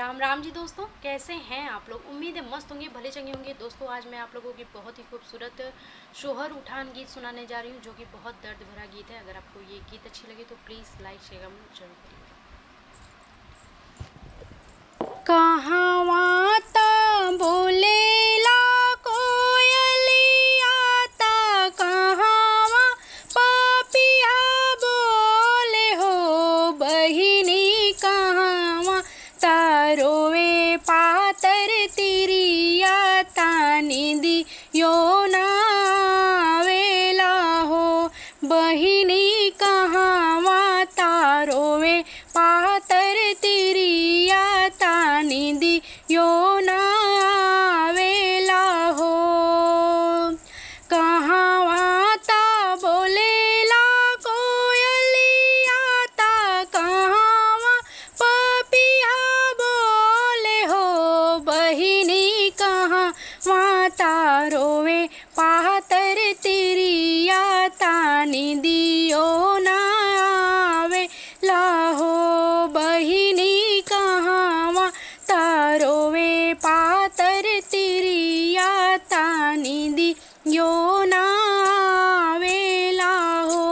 राम राम जी दोस्तों, कैसे हैं आप लोग। उम्मीद है मस्त होंगे, भले चंगे होंगे। दोस्तों आज मैं आप लोगों की बहुत ही खूबसूरत शोहर उठान गीत सुनाने जा रही हूँ, जो कि बहुत दर्द भरा गीत है। अगर आपको ये गीत अच्छी लगे तो प्लीज़ लाइक शेयर कमेंट जरूर करिए। कहाँ बोलेला कोयलिया ता कहाँ पपिया बोले हो बहिनी, कहाँ तारोवे पातर तिरिया तानी दियो ना वेला हो बहिनी, कहाँ तारोवे पातर तिरिया तानी दियो ना वेला हो। कहाँ ता बोलेला कोयलिया ता कहाँ पपिया बोले हो बहिनी, कहाँ तारोवे पातर तिरिया तानी दियो ना वेला हो बहिनी, कहाँ तारोवे पातर तिरिया तानी दियो ना वेला हो।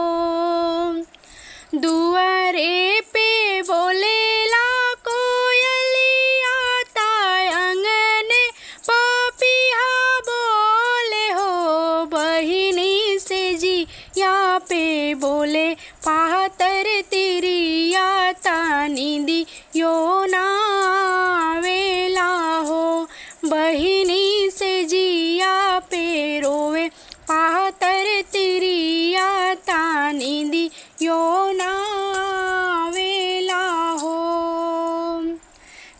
दुआरे पे बोलेला कोयलिया ता अंगने पपिया बोले हो बहिनी, से जिया पे बोले पातर तिरिया तानी दियो ना वेला हो बहिनी, से जिया पे रोवे पातर तिरिया तानी दियो ना वेला हो।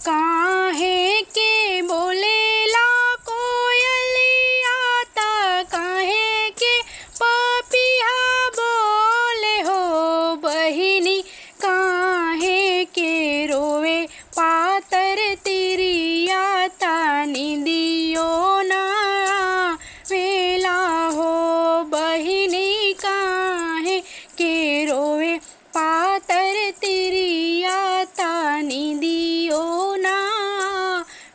काहे के बोलेला कोयलिया ता काहे के पपिया बोले हो बहिनी, काहे के रोवे पातर तिरिया तानी दियो ना वेला हो बहिनी, काहे के रोवे पातर तिरिया तानी दियो ना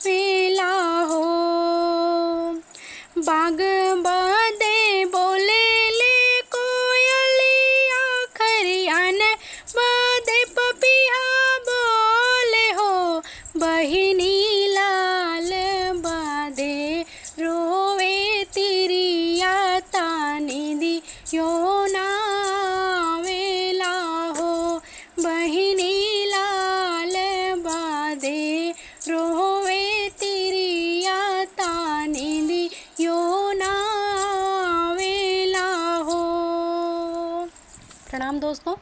वेला हो। बाग बदे बोले ले कोयलिया खरियान बदे पपिया बोले हो बहिनी, लाल बदे रोवे तिरिया तानी दियो ना वेला हो बहिनी, लाल बदे रोवे तिरिया तानी दियो ना वेला हो। प्रणाम दोस्तों।